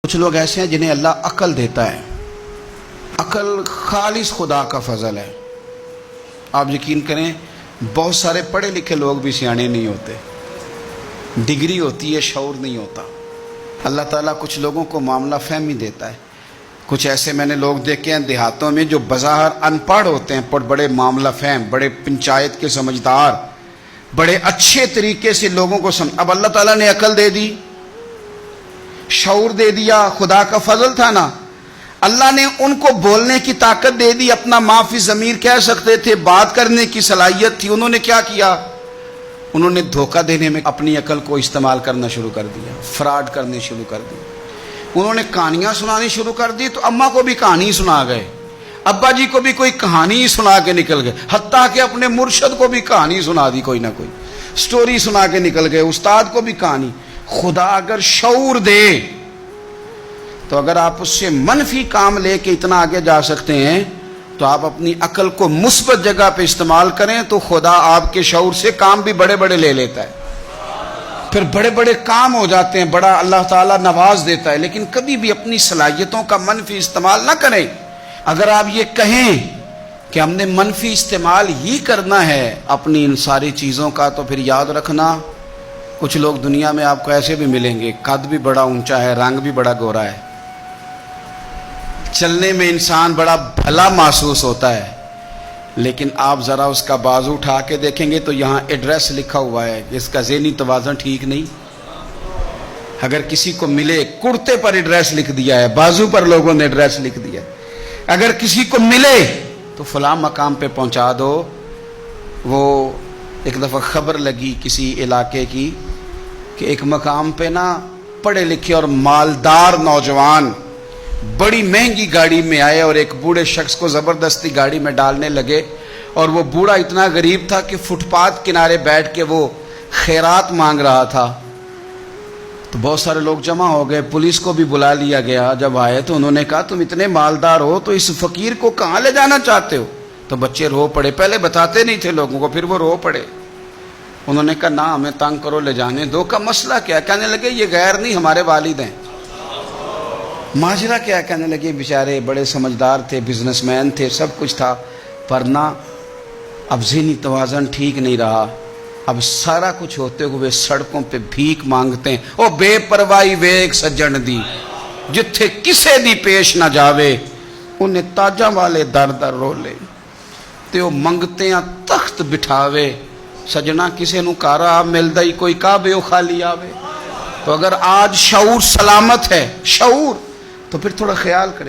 کچھ لوگ ایسے ہیں جنہیں اللہ عقل دیتا ہے. عقل خالص خدا کا فضل ہے. آپ یقین کریں بہت سارے پڑھے لکھے لوگ بھی سیانے نہیں ہوتے. ڈگری ہوتی ہے، شعور نہیں ہوتا. اللہ تعالیٰ کچھ لوگوں کو معاملہ فہمی دیتا ہے. کچھ ایسے میں نے لوگ دیکھے ہیں دیہاتوں میں جو بظاہر ان پڑھ ہوتے ہیں پر بڑے معاملہ فہم، بڑے پنچایت کے سمجھدار، بڑے اچھے طریقے سے لوگوں کو اب اللہ تعالیٰ نے عقل دے دی، شعور دے دیا. خدا کا فضل تھا نا. اللہ نے ان کو بولنے کی طاقت دے دی، اپنا معافی ضمیر کہہ سکتے تھے، بات کرنے کی صلاحیت تھی. انہوں نے کیا کیا؟ انہوں نے دھوکہ دینے میں اپنی عقل کو استعمال کرنا شروع کر دیا، فراڈ کرنے شروع کر دی. انہوں نے کہانیاں سنانی شروع کر دی تو اماں کو بھی کہانی سنا گئے، ابا جی کو بھی کوئی کہانی سنا کے نکل گئے، حتیٰ کہ اپنے مرشد کو بھی کہانی سنا دی، کوئی نہ کوئی سٹوری سنا کے نکل گئے، استاد کو بھی کہانی. خدا اگر شعور دے تو اگر آپ اس سے منفی کام لے کے اتنا آگے جا سکتے ہیں تو آپ اپنی عقل کو مثبت جگہ پہ استعمال کریں تو خدا آپ کے شعور سے کام بھی بڑے بڑے لے لیتا ہے. پھر بڑے بڑے کام ہو جاتے ہیں، بڑا اللہ تعالیٰ نواز دیتا ہے. لیکن کبھی بھی اپنی صلاحیتوں کا منفی استعمال نہ کریں. اگر آپ یہ کہیں کہ ہم نے منفی استعمال ہی کرنا ہے اپنی ان ساری چیزوں کا، تو پھر یاد رکھنا کچھ لوگ دنیا میں آپ کو ایسے بھی ملیں گے، قد بھی بڑا اونچا ہے، رنگ بھی بڑا گورا ہے، چلنے میں انسان بڑا بھلا محسوس ہوتا ہے، لیکن آپ ذرا اس کا بازو اٹھا کے دیکھیں گے تو یہاں ایڈریس لکھا ہوا ہے، اس کا ذہنی توازن ٹھیک نہیں. اگر کسی کو ملے، کرتے پر ایڈریس لکھ دیا ہے، بازو پر لوگوں نے ایڈریس لکھ دیا ہے. اگر کسی کو ملے تو فلاں مقام پہ پہنچا دو. وہ ایک دفعہ خبر لگی کسی علاقے کی کہ ایک مقام پہ نا پڑھے لکھے اور مالدار نوجوان بڑی مہنگی گاڑی میں آئے اور ایک بوڑھے شخص کو زبردستی گاڑی میں ڈالنے لگے. اور وہ بوڑھا اتنا غریب تھا کہ فٹ پاتھ کنارے بیٹھ کے وہ خیرات مانگ رہا تھا. تو بہت سارے لوگ جمع ہو گئے، پولیس کو بھی بلا لیا گیا. جب آئے تو انہوں نے کہا تم اتنے مالدار ہو تو اس فقیر کو کہاں لے جانا چاہتے ہو؟ تو بچے رو پڑے. پہلے بتاتے نہیں تھے لوگوں کو، پھر وہ رو پڑے. انہوں نے کہا نہ ہمیں تنگ کرو، لے جانے دو. کا مسئلہ کیا؟ کہنے لگے یہ غیر نہیں ہمارے والد ہیں. ماجرا کیا؟ کہنے لگے بیچارے بڑے سمجھدار تھے، بزنس مین تھے، سب کچھ تھا، پر نہ اب ذہنی توازن ٹھیک نہیں رہا. اب سارا کچھ ہوتے ہوئے سڑکوں پہ بھیک مانگتے ہیں. او بے پرواہی ویک سجن دی جتھے کسے دی پیش نہ جاوے، انہیں تاجاں والے در در رولے تے او منگتے ہیں تخت بٹھاوے. سجنا کسے نو کارا ملدا ہی کوئی کعبے او خالی آوے. تو اگر آج شعور سلامت ہے، شعور، تو پھر تھوڑا خیال کرے.